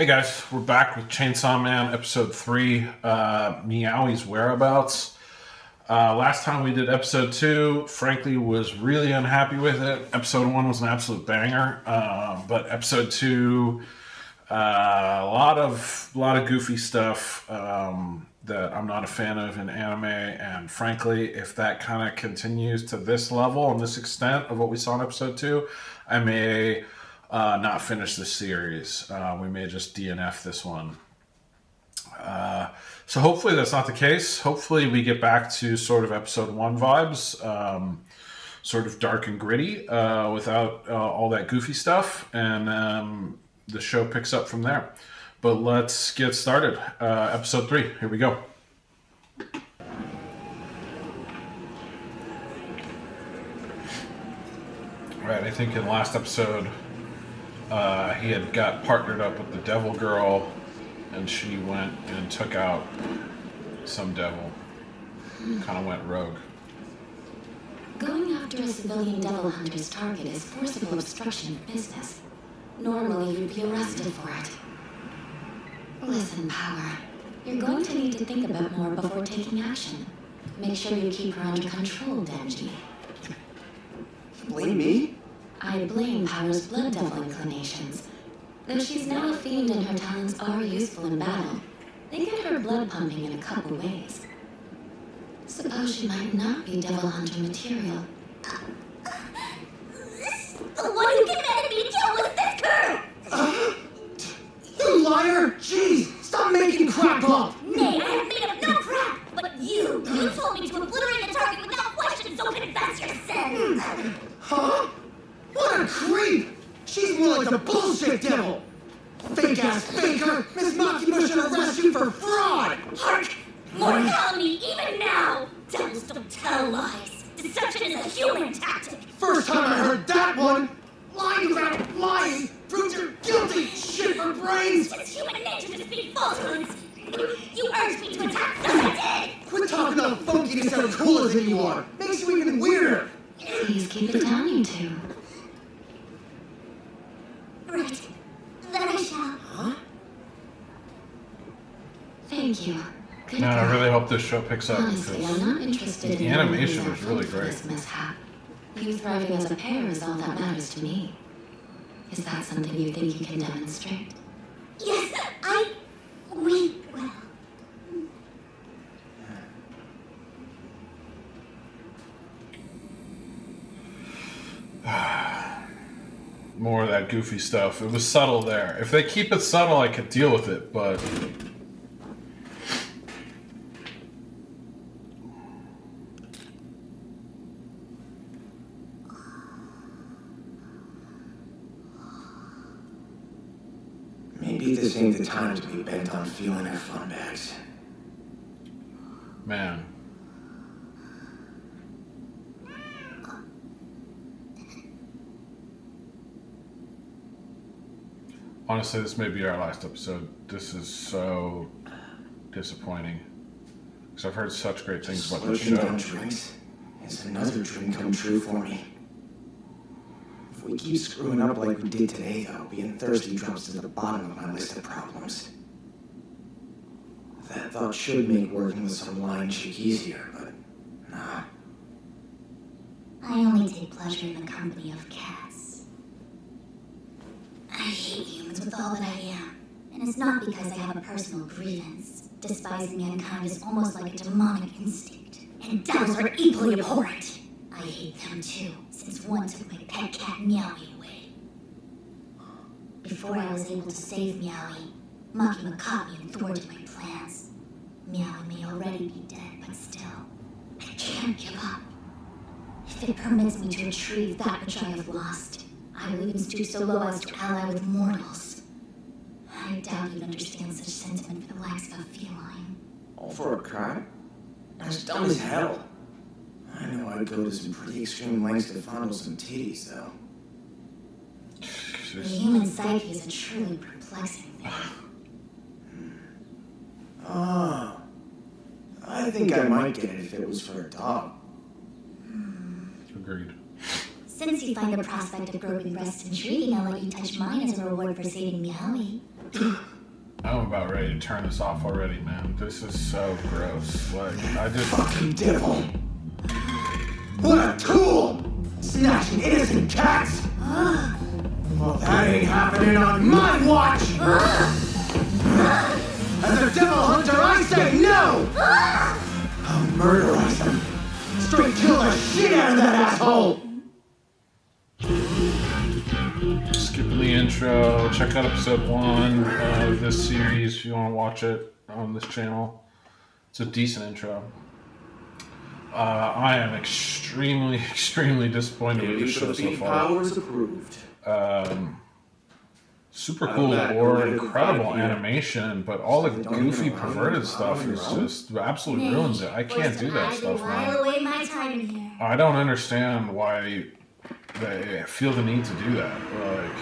Hey guys, we're back with Chainsaw Man episode 3, Meowy's whereabouts. Last time we did episode 2, frankly was really unhappy with it. Episode 1 was an absolute banger, but episode 2, a lot of goofy stuff that I'm not a fan of in anime, and frankly, if that kind of continues to this level and this extent of what we saw in episode 2, I may not finish this series. We may just DNF this one. So hopefully that's not the case. Hopefully we get back to sort of episode 1 vibes, sort of dark and gritty without all that goofy stuff, and the show picks up from there. But let's get started. Episode 3, here we go. All right, I think in last episode he had got partnered up with the devil girl, and she went and took out some devil. Kind of went rogue. Going after a civilian devil hunter's target is forcible obstruction of business. Normally, you'd be arrested for it. Listen, Power. You're going to need to think about more before taking action. Make sure you keep her under control, Denji. Blame me? I blame Power's blood devil inclinations. Though she's now a fiend and her talents are useful in battle, they get her blood pumping in a couple ways. Suppose she might not be devil hunter material. The one who commanded me to kill was this girl! You liar! Jeez, stop making crap up! Nay, I have made up no crap! But you told me to obliterate the target without question, so confess your sin! Huh? What a creep! She's more like the bullshit devil! Fake-ass faker! Miss Makima should arrest you for fraud! Hark! More calumny, even now! Devils don't tell lies! Deception is a human tactic! First time I heard that one! Lying about lying proves you're guilty, shit for brains! It's human nature to speak falsehoods! You urged me to attack, so I did! Quit talking all funkiness and cooler than you are! Makes you even weirder! Please keep it down, you two. Right. Then I shall. Huh? Thank you. Good Man, I girl. really hope this show picks up, Honestly, because I'm not interested in the animation anyone was who's really at fault for great. this mishap. You thriving as a pair is all that matters to me. Is that something you think you can demonstrate? Yes, we will. More of that goofy stuff. It was subtle there. If they keep it subtle, I could deal with it, but Maybe this ain't the time to be bent on feeling our fun bags. man. Honestly, this may be our last episode. This is so disappointing. Because I've heard such great things about this Slurping show. down drinks is another dream come true for me. If we keep screwing up like we did today, though, being thirsty drops to the bottom of my list of problems. That thought should make working with some lying chick easier, but nah. I only take pleasure in the company of cats. I hate humans with all that I am. And it's not because I have a personal grievance. Despising mankind is almost like a demonic instinct. And devils are equally abhorrent. I hate them too, since one took my pet cat Meowy away. Before I was able to save Meowy, Makima caught me and thwarted my plans. Meowy may already be dead, but still, I can't give up. If it permits me to retrieve that which I have lost, I will even stoop so low as to ally with mortals. I doubt you'd understand such sentiment for the likes of a feline. All for a cat? That's dumb as hell. I know I'd go to some pretty extreme lengths to fondle some titties, though. The human psyche is a truly perplexing thing. Oh. I think I might get it if it was for a dog. Agreed. Since you find the prospect of groping breasts intriguing, I'll let you touch mine as a reward for saving Meowy. I'm about ready to turn this off already, man. This is so gross. Like, I just... Fucking devil! What a tool! Snatching innocent cats! Well, that ain't happening on my watch! As a devil hunter, I say no! I'll murderize them. Straight kill the shit out of that asshole! Skipping the intro. Check out episode 1 of this series if you want to watch it on this channel. It's a decent intro. I am extremely, extremely disappointed with the show so far. Powers approved. Super cool lore, incredible animation, but all the goofy, perverted stuff is just absolutely ruins it. I can't do that stuff, man. Away my time in here. I don't understand why they feel the need to do that. Like,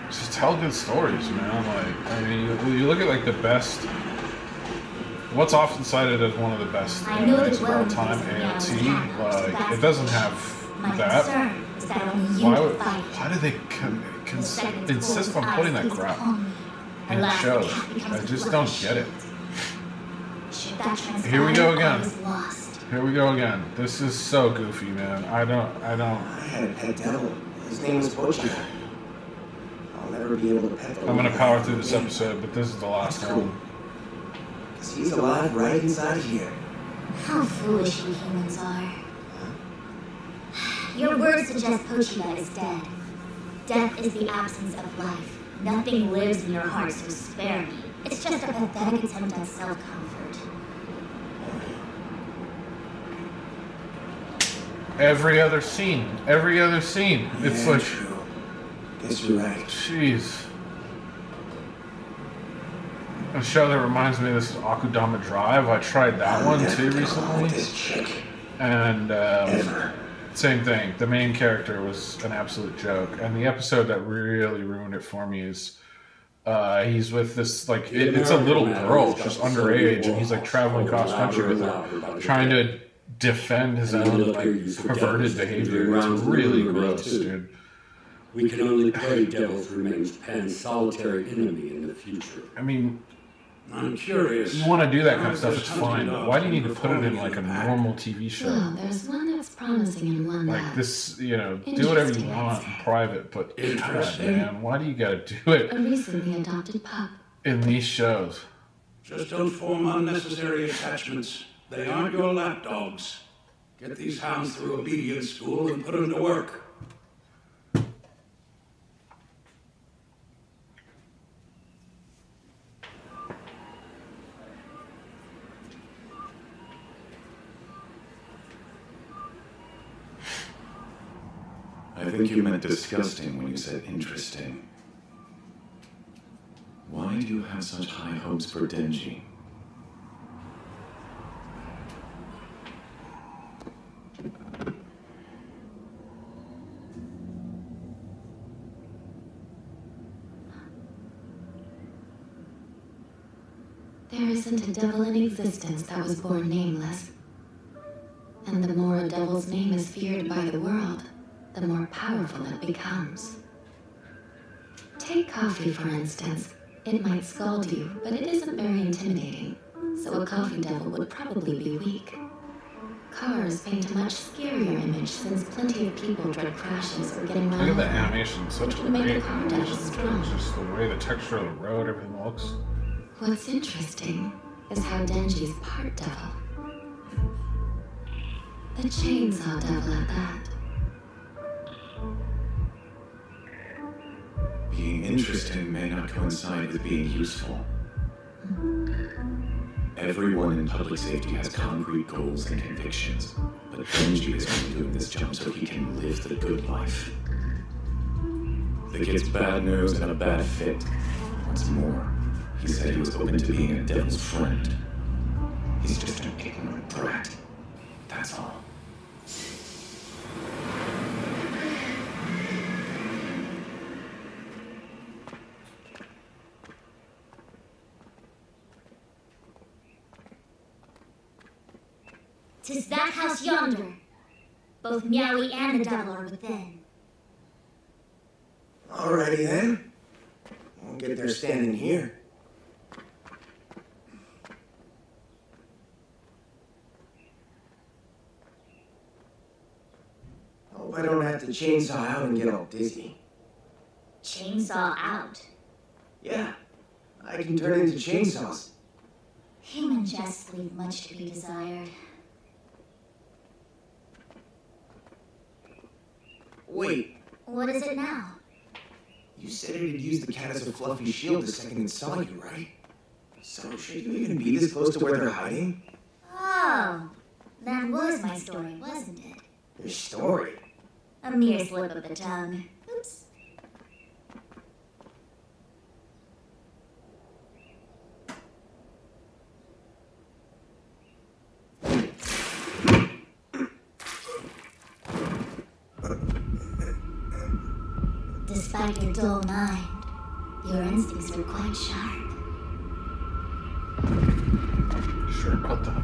just tell good stories, man. Like, I mean, you look at like the best. What's often cited as one of the best animes of all time, AOT, like, it doesn't have that. Why do they insist on putting that crap in shows? I just don't get it. Here we go again. Here we go again. This is so goofy, man. I had a pet devil. His name was Pochi. I'll never be able to pet the I'm gonna power through this episode, but this is the last one. Because he's alive right inside here. How foolish we humans are. Your words suggest Pochita is dead. Death is the absence of life. Nothing lives in your heart, so spare me. It's just a pathetic attempt at self-comfort. Every other scene. It's like, True. Guess you're right. jeez. A show that reminds me of this is Akudama Drive. I tried that one too recently. This chick. And Ever. same thing. The main character was an absolute joke. And the episode that really ruined it for me is he's with this, like, it's a little girl, just underage, and he's like traveling cross country with her, trying to defend his own like perverted behavior. It's really gross, dude. We can only pray Devil's remains Pan's solitary enemy in the future. I mean, I'm curious. you want to do that kind of stuff, it's fine, but why do you need to put it in like a normal TV show? Well, there's one that's promising and one Like that... this, you know, do whatever you want in private, but God, Interesting. man, why do you gotta do it A recently adopted pup. in these shows? Just don't form unnecessary attachments. They aren't your lapdogs. Get these hounds through obedience school and put them to work. I think you meant disgusting when you said interesting. Why do you have such high hopes for Denji? There isn't a devil in existence that was born nameless. And the more a devil's name is feared by the world, the more powerful it becomes. Take coffee, for instance. It might scald you, but it isn't very intimidating, so a coffee devil would probably be weak. Cars paint a much scarier image since plenty of people dread crashes or getting run Look at the over. animation, such Which would make great the car devil strong. just the way the texture of the road, everything looks. What's interesting is how Denji's part devil. The chainsaw devil at that. Being interesting may not coincide with being useful. Everyone in public safety has concrete goals and convictions, but Denji is only doing this job so he can live the good life. The kid's bad news and a bad fit. What's more, he said he was open to being a devil's friend. He's just an ignorant brat. That's all. "'Tis that house yonder. Both Meowy and the devil are within." Alrighty then. Well, get there standing here. Hope I don't have to chainsaw out and get all dizzy. Chainsaw out. Yeah, I can turn into chainsaws. Human jests leave much to be desired. Wait, What is it now? you said it'd use the cat as a fluffy shield the second it saw you, right? So should you even be this close to where they're hiding? Oh, that was my story, wasn't it? Your story? A mere slip of the tongue. Oops. Despite your dull mind, your instincts are quite sharp. Sure about that.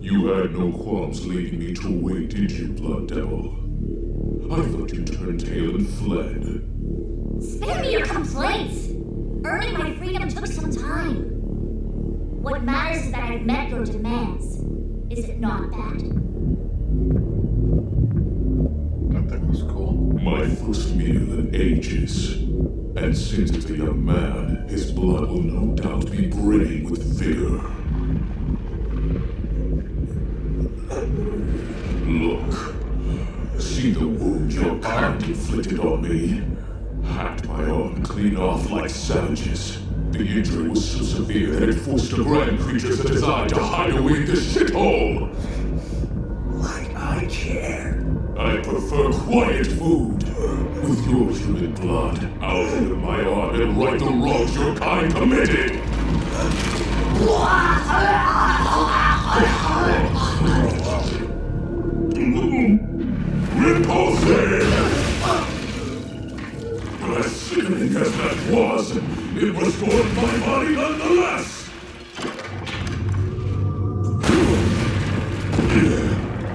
You had no qualms leaving me to wait, did you, Blood Devil? I thought you turned tail and fled. Spare me your complaints! Earning my freedom took some time. What matters is that I've met your demands. Is it not that? That thing was cool. My first meal in ages. And since it's a young man, his blood will no doubt be brimming with vigor. Look. See the wound your kind inflicted on me? Hacked my arm clean off like savages. The injury was so severe that it forced a grand creature such as I to hide away in this shithole. Like I care. I prefer quiet food. With your human blood, I'll open my arm and right the wrongs your kind committed. Repulsive! As sickening as that was, it restored my body nonetheless!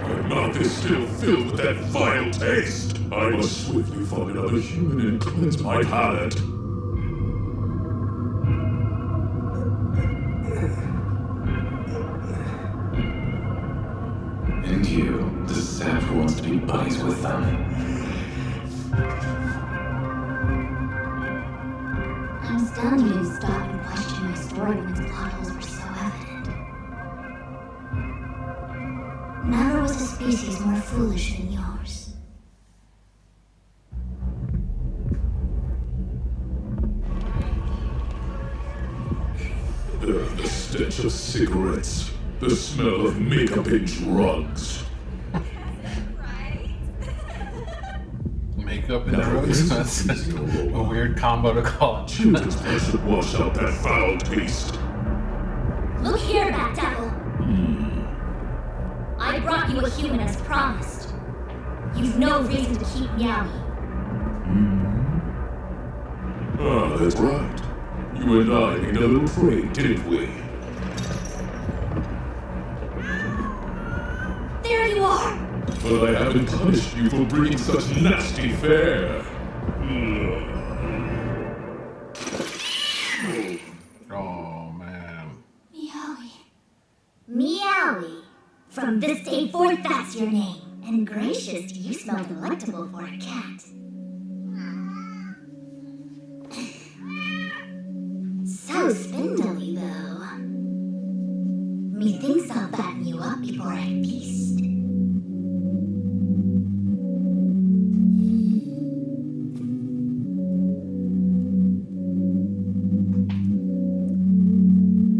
My mouth is still filled with that vile taste! I must swiftly find another human and cleanse my palate. And you, the sap who wants to be buddies with them. I'm stunned you didn't stop and question my story when its plot holes were so evident. Never was a species more foolish than yours. The stench of cigarettes. The smell of makeup and drugs. Makeup and Now drugs? this That's is a weird combo to call it. Children's blood should wash out that foul taste. Look here, Bat Devil. I brought you a human as promised. You've no reason to keep Meowy. Ah, that's right. You and I made a little trade, didn't we? There you are! But I haven't punished you for bringing such nasty fare. Oh, man. Meowy. Meowy. From this day forth, that's your name. And gracious, you smell delectable for a cat. So spindly, though. Methinks I'll fatten you up before I feast.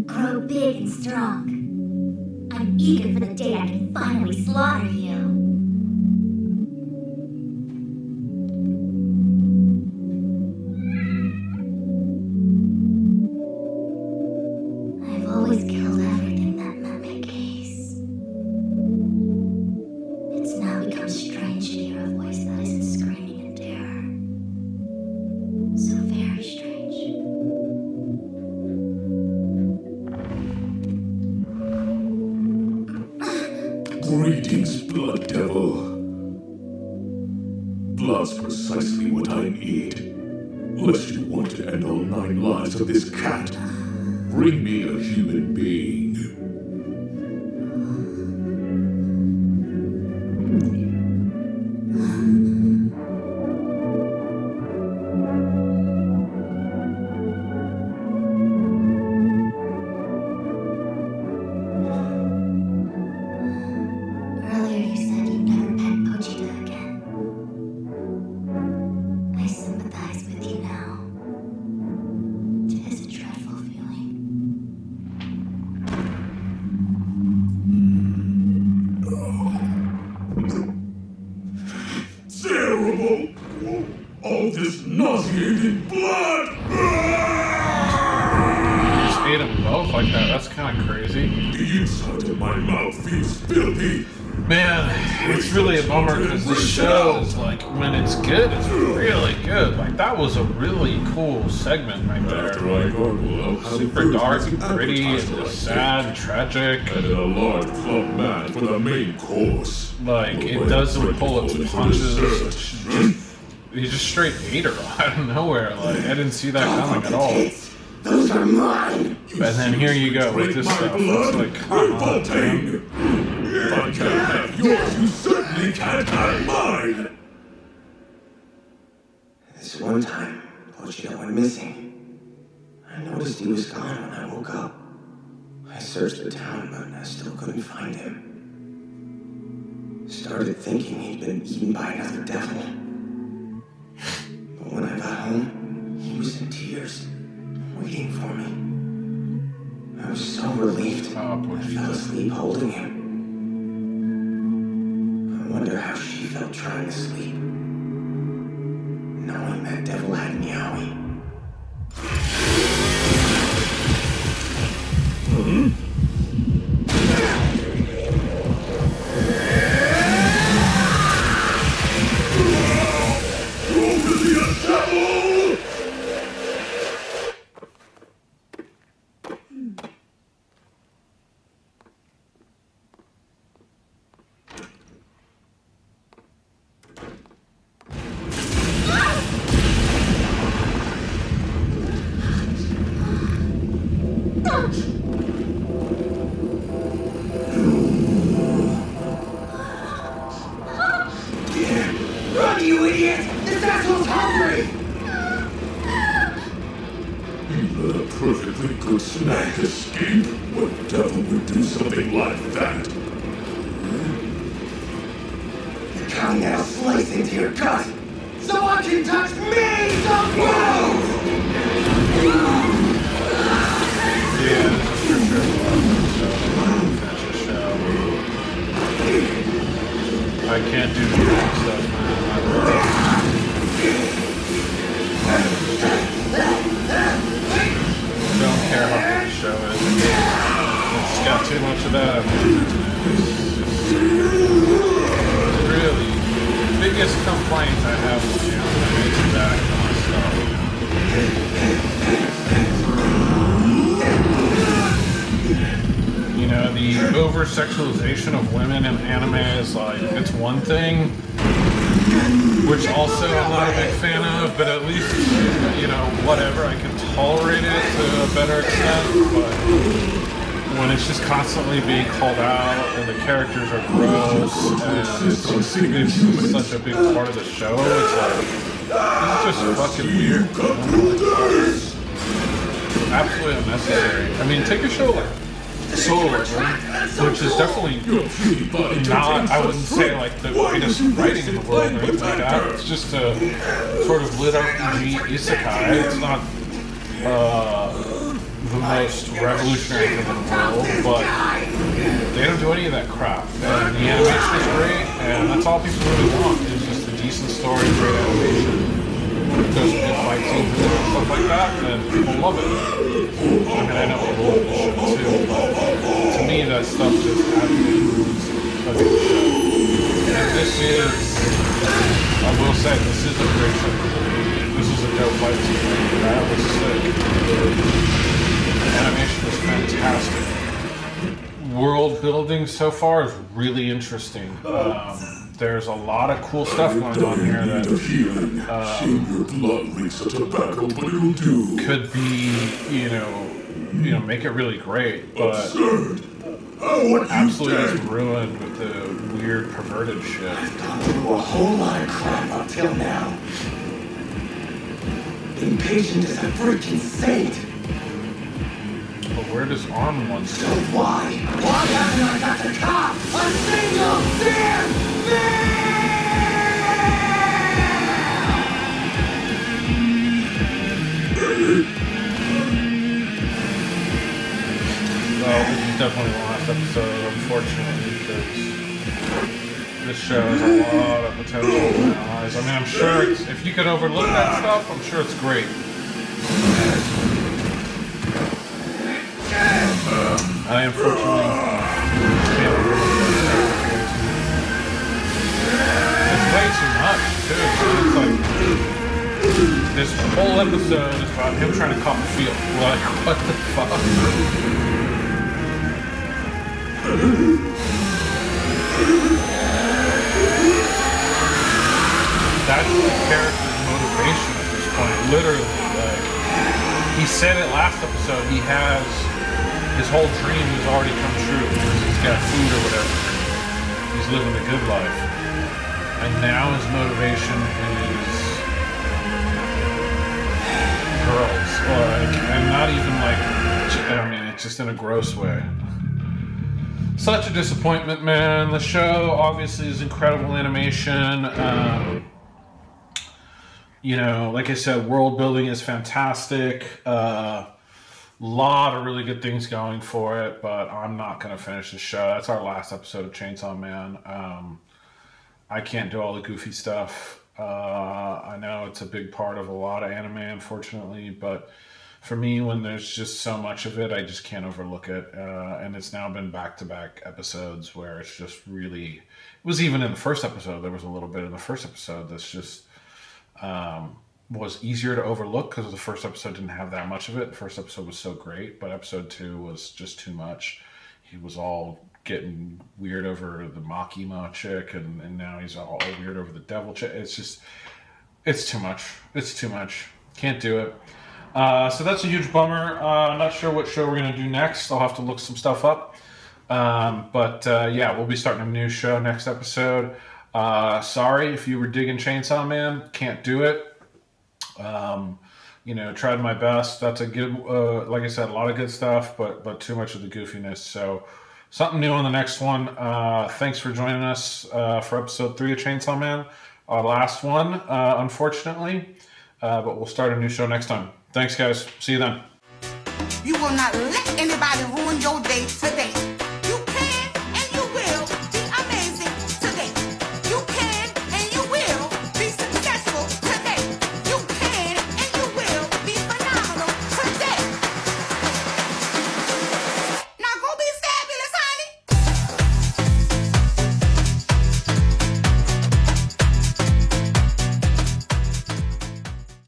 Grow big and strong. I'm eager for the day I can finally slaughter you. I've always killed everything that met my gaze. It's now become strange I need. Unless you want to end all 9 lives of this cat, bring me a human being. Earlier you said you'd never pet Pochita again. I sympathize with you now. It is a dreadful feeling. Terrible! All this nauseating blood! Just ate them both like that. That's kind of crazy. The inside of my mouth feels filthy. Man, it's really a bummer because this show is like, when it's good, it's really good. Like, that was a really cool segment right After there. I gargle, I'll have Super a dark first and pretty and appetizer just sad and tragic. and a large plump man for the main course. Like, it doesn't pull its punches. He just straight ate her out of nowhere. Like, I didn't see that coming at all. Those are mine! And then here you go with this stuff. It's like, come on, man. If I can't have yours, you certainly can't have mine! This one time, Pochita went missing. I noticed he was gone when I woke up. I searched the town, but I still couldn't find him. Started thinking he'd been eaten by another devil. But when I got home, he was in tears, waiting for me. I was so relieved. Oh, I Pochita. fell asleep holding him. I wonder how she felt trying to sleep, knowing that devil had Meowy. Run, you idiot! This asshole's hungry! You let a perfectly good snack escape? What devil would do something like that? The tongue that'll slice into your gut! Someone can touch me! Don't move! Yeah, for sure. Finish the show. I can't do the stuff, man. I don't care how good the show is. It's got too much of that. It's really the biggest complaint I have with the anime is that kind of stuff. You know, the over-sexualization of women in anime is like, it's one thing, which also I'm not a big fan of, but at least, you know, whatever, I can tolerate it to a better extent, but when it's just constantly being called out and the characters are gross and it's such a big part of the show, it's like, this is just fucking weird. Absolutely unnecessary. I mean, take a show like Solo Leveling, which is definitely not, I wouldn't say like the greatest writing in the world or anything like that. It's just a sort of lit RPG isekai. It's not the most revolutionary thing in the world, but they don't do any of that crap. And the animation is great, and that's all people really want, is just a decent story, great animation. Those good fight scenes and stuff like that, then people love it. I mean, I know people love the show too, but to me, that stuff just adds a good show. And this is, I will say, this is a great show. This is a dope fight scene. That was sick. The animation was fantastic. World building so far is really interesting. there's a lot of cool stuff going on here that Seeing your blood leaks to tobacco, but it'll do. could be, make it really great, but Absurd. What absolutely you just did. ruined with the weird perverted shit. Gone through a whole lot of crap up till now. Being patient is a freaking saint. But where does arm one So go? why haven't I got to cop a single damn Well, this is definitely the last episode, unfortunately, because this show has a lot of potential in my eyes. I mean, I'm sure if you could overlook that stuff, I'm sure it's great. I unfortunately can't overlook that stuff. It's way too much, too. It's like, this whole episode is about him trying to cop a field. Like, what the fuck? That's the character's motivation at this point. Literally, like, he said it last episode, he has his whole dream has already come true because he's got food or whatever. He's living a good life. And now his motivation is girls. Like, and not even like, I mean, it's just in a gross way. Such a disappointment, man. The show obviously is incredible animation. Like I said, world building is fantastic. Lot of really good things going for it, but I'm not going to finish the show. That's our last episode of Chainsaw Man. I can't do all the goofy stuff. I know it's a big part of a lot of anime, unfortunately, but for me, when there's just so much of it, I just can't overlook it. And it's now been back-to-back episodes where it's just really... It was even in the first episode. There was a little bit in the first episode that's just... was easier to overlook because the first episode didn't have that much of it. The first episode was so great, but episode 2 was just too much. He was all getting weird over the Makima chick, and now he's all weird over the devil chick. It's too much. It's too much. Can't do it. So that's a huge bummer. I'm not sure what show we're going to do next. I'll have to look some stuff up. But we'll be starting a new show next episode. Sorry if you were digging Chainsaw Man. Can't do it. Tried my best. That's a good, like I said, a lot of good stuff, but too much of the goofiness. So something new on the next one. Thanks for joining us for episode 3 of Chainsaw Man. Our last one, unfortunately. But we'll start a new show next time. Thanks, guys. See you then. You will not let anybody ruin your day today.